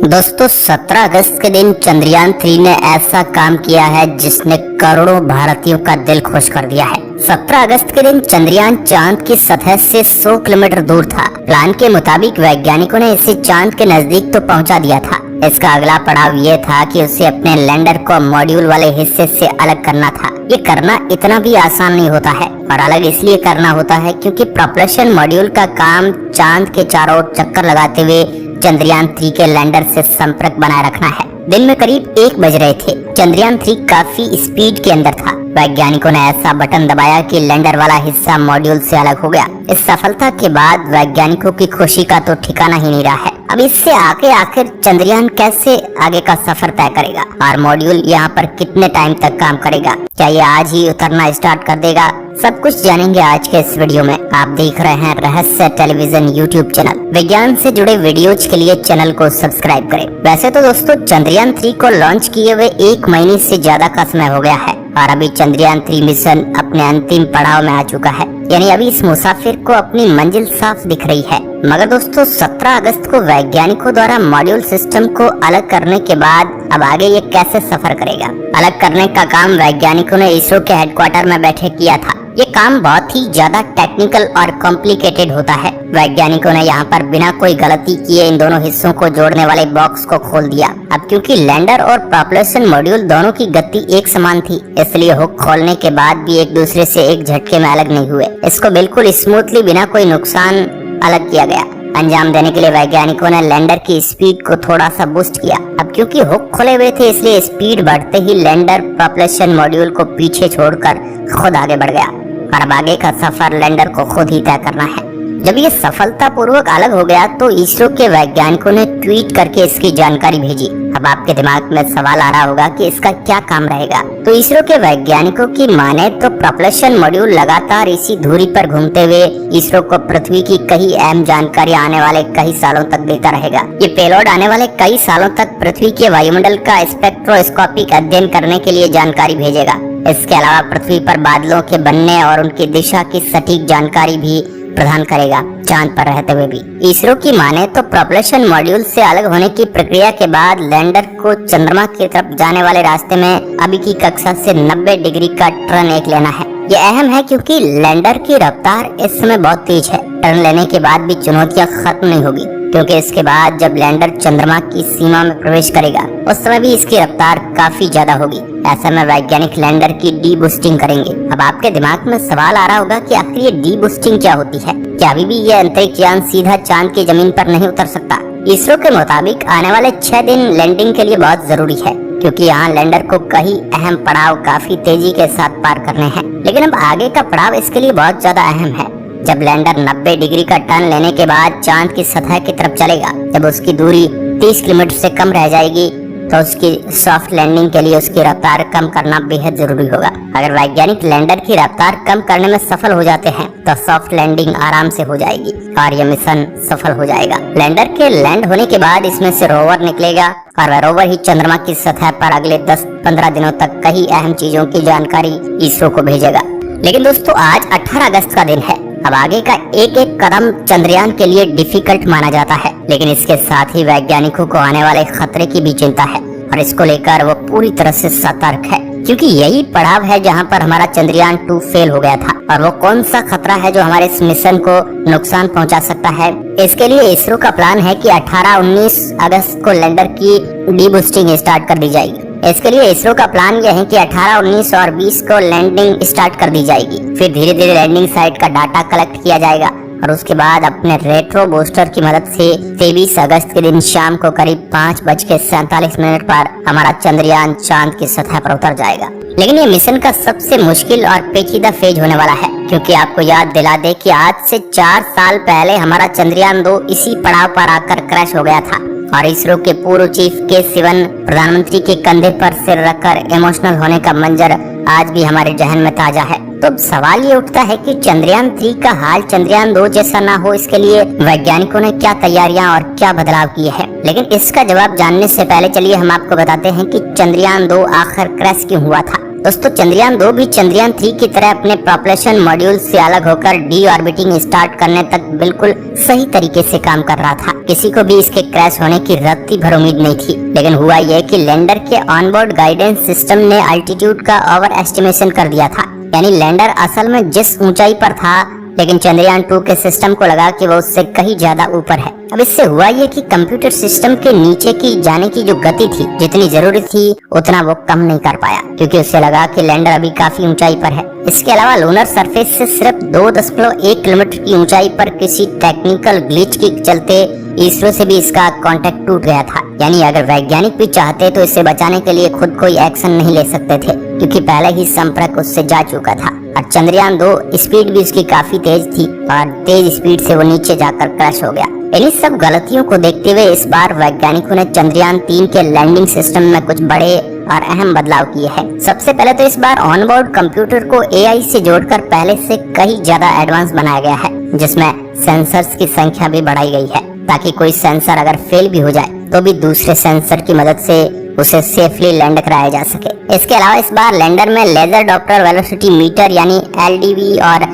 दोस्तों 17 अगस्त के दिन चंद्रयान 3 ने ऐसा काम किया है जिसने करोड़ों भारतीयों का दिल खुश कर दिया है। 17 अगस्त के दिन चंद्रयान चांद की सतह से 100 किलोमीटर दूर था। प्लान के मुताबिक वैज्ञानिकों ने इसे चांद के नजदीक तो पहुंचा दिया था। इसका अगला पड़ाव ये था कि उसे अपने लैंडर को मॉड्यूल वाले हिस्से से अलग करना था। ये करना इतना भी आसान नहीं होता है और अलग इसलिए करना होता है क्योंकि प्रोपल्शन मॉड्यूल का काम चांद के चारों ओर चक्कर लगाते हुए चंद्रयान 3 के लैंडर से संपर्क बनाए रखना है। दिन में करीब 1 बज रहे थे। चंद्रयान 3 काफी स्पीड के अंदर था। वैज्ञानिकों ने ऐसा बटन दबाया कि लैंडर वाला हिस्सा मॉड्यूल से अलग हो गया। इस सफलता के बाद वैज्ञानिकों की खुशी का तो ठिकाना ही नहीं रहा है। अब इससे आगे आखिर चंद्रयान कैसे आगे का सफर तय करेगा और मॉड्यूल यहाँ पर कितने टाइम तक काम करेगा, क्या ये आज ही उतरना स्टार्ट कर देगा, सब कुछ जानेंगे आज के इस वीडियो में। आप देख रहे हैं रहस्य टेलीविजन यूट्यूब चैनल। विज्ञान से जुड़े वीडियोज के लिए चैनल को सब्सक्राइब करें। वैसे तो दोस्तों चंद्रयान 3 को लॉन्च किए हुए 1 महीने से ज्यादा का समय हो गया है और अभी चंद्रयान 3 मिशन अपने अंतिम पड़ाव में आ चुका है, यानी अभी इस मुसाफिर को अपनी मंजिल साफ दिख रही है। मगर दोस्तों 17 अगस्त को वैज्ञानिकों द्वारा मॉड्यूल सिस्टम को अलग करने के बाद अब आगे ये कैसे सफर करेगा। अलग करने का काम वैज्ञानिकों ने इसरो के हेडक्वार्टर में बैठे किया था। ये काम बहुत ही ज्यादा टेक्निकल और कॉम्प्लिकेटेड होता है। वैज्ञानिकों ने यहाँ पर बिना कोई गलती किए इन दोनों हिस्सों को जोड़ने वाले बॉक्स को खोल दिया। अब क्योंकि लैंडर और प्रोपल्शन मॉड्यूल दोनों की गति एक समान थी, इसलिए हुक खोलने के बाद भी एक दूसरे से एक झटके में अलग नहीं हुए। इसको बिल्कुल स्मूथली बिना कोई नुकसान अलग किया गया। अंजाम देने के लिए वैज्ञानिकों ने लैंडर की स्पीड को थोड़ा सा बूस्ट किया। अब क्योंकि हुक खोले हुए थे इसलिए स्पीड बढ़ते ही लैंडर प्रोपल्शन मॉड्यूल को पीछे छोड़कर खुद आगे बढ़ गया और अब आगे का सफर लैंडर को खुद ही तय करना है। जब ये सफलतापूर्वक अलग हो गया तो इसरो के वैज्ञानिकों ने ट्वीट करके इसकी जानकारी भेजी। अब आपके दिमाग में सवाल आ रहा होगा कि इसका क्या काम रहेगा। तो इसरो के वैज्ञानिकों की माने तो प्रोपल्शन मॉड्यूल लगातार इसी धुरी पर घूमते हुए इसरो को पृथ्वी की कई अहम जानकारी आने वाले कई सालों तक देता रहेगा। ये पेलोड आने वाले कई सालों तक पृथ्वी के वायुमंडल का स्पेक्ट्रोस्कोपिक अध्ययन करने के लिए जानकारी भेजेगा। इसके अलावा पृथ्वी पर बादलों के बनने और उनकी दिशा की सटीक जानकारी भी प्रदान करेगा, चांद पर रहते हुए भी। इसरो की माने तो प्रोपल्शन मॉड्यूल से अलग होने की प्रक्रिया के बाद लैंडर को चंद्रमा की तरफ जाने वाले रास्ते में अभी की कक्षा से 90 डिग्री का टर्न एक लेना है। ये अहम है क्योंकि लैंडर की रफ्तार इस समय बहुत तेज है। टर्न लेने के बाद भी चुनौतियां खत्म नहीं होगी क्योंकि इसके बाद जब लैंडर चंद्रमा की सीमा में प्रवेश करेगा उस समय भी इसकी रफ्तार काफी ज्यादा होगी। ऐसे में वैज्ञानिक लैंडर की डी बूस्टिंग करेंगे। अब आपके दिमाग में सवाल आ रहा होगा कि आखिर ये डी बूस्टिंग क्या होती है, क्या अभी भी ये अंतरिक्ष यान सीधा चांद की जमीन पर नहीं उतर सकता। इसरो के मुताबिक आने वाले 6 दिन लैंडिंग के लिए बहुत जरूरी है क्योंकि यहाँ लैंडर को कई अहम पड़ाव काफी तेजी के साथ पार करने हैं। लेकिन अब आगे का पड़ाव इसके लिए बहुत ज्यादा अहम है। जब लैंडर 90 डिग्री का टर्न लेने के बाद चांद की सतह की तरफ चलेगा, जब उसकी दूरी 30 किलोमीटर से कम रह जाएगी तो उसकी सॉफ्ट लैंडिंग के लिए उसकी रफ्तार कम करना बेहद जरूरी होगा। अगर वैज्ञानिक लैंडर की रफ्तार कम करने में सफल हो जाते हैं तो सॉफ्ट लैंडिंग आराम से हो जाएगी और यह मिशन सफल हो जाएगा। लैंडर के लैंड होने के बाद इसमें से रोवर निकलेगा और वह रोवर ही चंद्रमा की सतह पर अगले 10-15 दिनों तक कई अहम चीजों की जानकारी इसरो को भेजेगा। लेकिन दोस्तों आज 18 अगस्त का दिन है। अब आगे का एक एक कदम चंद्रयान के लिए डिफिकल्ट माना जाता है, लेकिन इसके साथ ही वैज्ञानिकों को आने वाले खतरे की भी चिंता है और इसको लेकर वो पूरी तरह से सतर्क है क्योंकि यही पड़ाव है जहां पर हमारा चंद्रयान 2 फेल हो गया था। और वो कौन सा खतरा है जो हमारे इस मिशन को नुकसान पहुंचा सकता है। इसके लिए इसरो का प्लान है कि 18-19 अगस्त को लैंडर की डी बूस्टिंग स्टार्ट कर दी जाएगी। इसके लिए इसरो का प्लान यह है कि 18, 19 और 20 को लैंडिंग स्टार्ट कर दी जाएगी। फिर धीरे धीरे लैंडिंग साइट का डाटा कलेक्ट किया जाएगा और उसके बाद अपने रेट्रो बूस्टर की मदद से 23 अगस्त के दिन शाम को करीब 5:47 पर हमारा चंद्रयान चांद की सतह पर उतर जाएगा। लेकिन ये मिशन का सबसे मुश्किल और पेचीदा फेज होने वाला है क्योंकि आपको याद दिला दे कि आज से 4 साल पहले हमारा चंद्रयान 2 इसी पड़ाव पर आकर क्रैश हो गया था और इसरो के पूर्व चीफ के सिवन प्रधानमंत्री के कंधे पर सिर रखकर इमोशनल होने का मंजर आज भी हमारे जहन में ताजा है। तो अब सवाल ये उठता है कि चंद्रयान 3 का हाल चंद्रयान 2 जैसा ना हो, इसके लिए वैज्ञानिकों ने क्या तैयारियां और क्या बदलाव किए हैं। लेकिन इसका जवाब जानने से पहले चलिए हम आपको बताते हैं कि चंद्रयान 2 आखिर क्रैश क्यों हुआ था। दोस्तों चंद्रयान 2 भी चंद्रयान 3 की तरह अपने प्रोपल्शन मॉड्यूल से अलग होकर डी ऑर्बिटिंग स्टार्ट करने तक बिल्कुल सही तरीके से काम कर रहा था। किसी को भी इसके क्रैश होने की रत्ती भर उम्मीद नहीं थी, लेकिन हुआ यह कि लैंडर के ऑनबोर्ड गाइडेंस सिस्टम ने अल्टीट्यूड का ओवर एस्टिमेशन कर दिया था। यानी लैंडर असल में जिस ऊंचाई पर था, लेकिन चंद्रयान 2 के सिस्टम को लगा कि वो उससे कहीं ज्यादा ऊपर है। अब इससे हुआ ये कि कंप्यूटर सिस्टम के नीचे की जाने की जो गति थी, जितनी जरूरी थी उतना वो कम नहीं कर पाया, क्योंकि उससे लगा कि लैंडर अभी काफी ऊंचाई पर है। इसके अलावा लूनर सरफेस से सिर्फ 2.1 किलोमीटर की ऊंचाई पर किसी टेक्निकल ग्लिच के चलते इसरो से भी इसका कांटेक्ट टूट गया था। यानी अगर वैज्ञानिक भी चाहते तो इसे बचाने के लिए खुद कोई एक्शन नहीं ले सकते थे, क्योंकि पहले ही संपर्क उससे जा चुका था। और चंद्रयान 2 स्पीड भी उसकी काफी तेज थी और तेज स्पीड से वो नीचे जाकर क्रैश हो गया। इन्हीं सब गलतियों को देखते हुए इस बार वैज्ञानिकों ने चंद्रयान 3 के लैंडिंग सिस्टम में कुछ बड़े और अहम बदलाव किए हैं। सबसे पहले तो इस बार ऑनबोर्ड कंप्यूटर को एआई से जोड़कर पहले से कहीं ज्यादा एडवांस बनाया गया है, जिसमें सेंसर्स की संख्या भी बढ़ाई गई है, ताकि कोई सेंसर अगर फेल भी हो जाए तो भी दूसरे सेंसर की मदद से उसे सेफली लैंड कराया जा सके। इसके अलावा इस बार लैंडर में लेजर डॉप्लर वेलोसिटी मीटर यानी एलडीवी और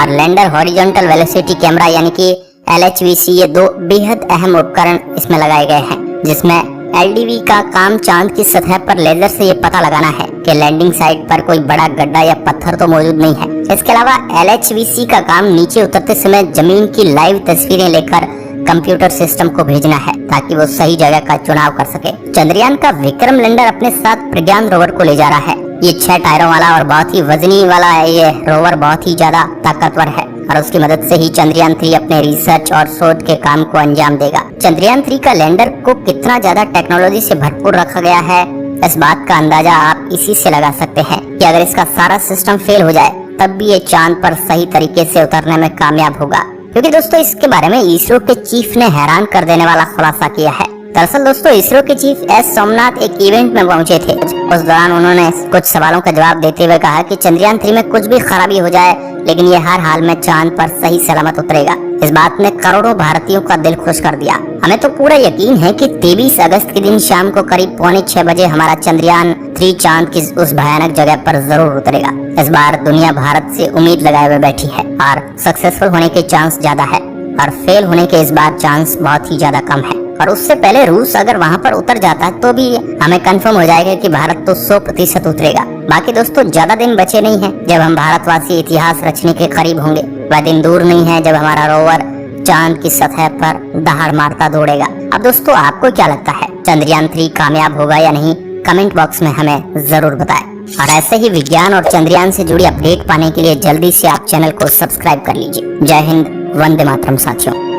लैंडर हॉरिजॉन्टल वेलोसिटी कैमरा यानी कि एलएचवीसी, ये दो बेहद अहम उपकरण इसमें लगाए गए हैं, जिसमें एलडीवी का काम चांद की सतह पर लेजर से ये पता लगाना है कि लैंडिंग साइट पर कोई बड़ा गड्ढा या पत्थर तो मौजूद नहीं है। इसके अलावा एलएचवीसी का काम नीचे उतरते समय जमीन की लाइव तस्वीरें लेकर कंप्यूटर सिस्टम को भेजना है, ताकि वो सही जगह का चुनाव कर सके। चंद्रयान का विक्रम लैंडर अपने साथ प्रज्ञान रोवर को ले जा रहा है। ये 6 टायरों वाला और बहुत ही वजनी वाला है। ये रोवर बहुत ही ज्यादा ताकतवर है और उसकी मदद से ही चंद्रयान 3 अपने रिसर्च और शोध के काम को अंजाम देगा। चंद्रयान 3 का लैंडर को कितना ज्यादा टेक्नोलॉजी से भरपूर रखा गया है, इस बात का अंदाजा आप इसी से लगा सकते हैं कि अगर इसका सारा सिस्टम फेल हो जाए तब भी ये चांद पर सही तरीके से उतरने में कामयाब होगा। क्योंकि दोस्तों इसके बारे में इसरो के चीफ ने हैरान कर देने वाला खुलासा किया है। दरअसल दोस्तों इसरो के चीफ एस सोमनाथ एक इवेंट में पहुंचे थे। उस दौरान उन्होंने कुछ सवालों का जवाब देते हुए कहा कि चंद्रयान 3 में कुछ भी खराबी हो जाए, लेकिन ये हर हाल में चांद पर सही सलामत उतरेगा। इस बात ने करोड़ों भारतीयों का दिल खुश कर दिया। हमें तो पूरा यकीन है कि 23 अगस्त के दिन शाम को करीब 5:45 बजे हमारा चंद्रयान 3 चांद की उस भयानक जगह पर जरूर उतरेगा। इस बार दुनिया भारत से उम्मीद लगाए हुए बैठी है और सक्सेसफुल होने के चांस ज्यादा है और फेल होने के इस बार चांस बहुत ही ज्यादा कम है। और उससे पहले रूस अगर वहाँ पर उतर जाता तो भी हमें कंफर्म हो जाएगा कि भारत तो 100% उतरेगा। बाकी दोस्तों ज्यादा दिन बचे नहीं हैं जब हम भारतवासी इतिहास रचने के करीब होंगे। वह दिन दूर नहीं है जब हमारा रोवर चांद की सतह पर दहाड़ मारता दौड़ेगा। अब दोस्तों आपको क्या लगता है, चंद्रयान 3 कामयाब होगा या नहीं? कमेंट बॉक्स में हमें जरूर बताएं। और ऐसे ही विज्ञान और चंद्रयान से जुड़ी अपडेट पाने के लिए जल्दी से आप चैनल को सब्सक्राइब कर लीजिए। जय हिंद, वंदे मातरम साथियों।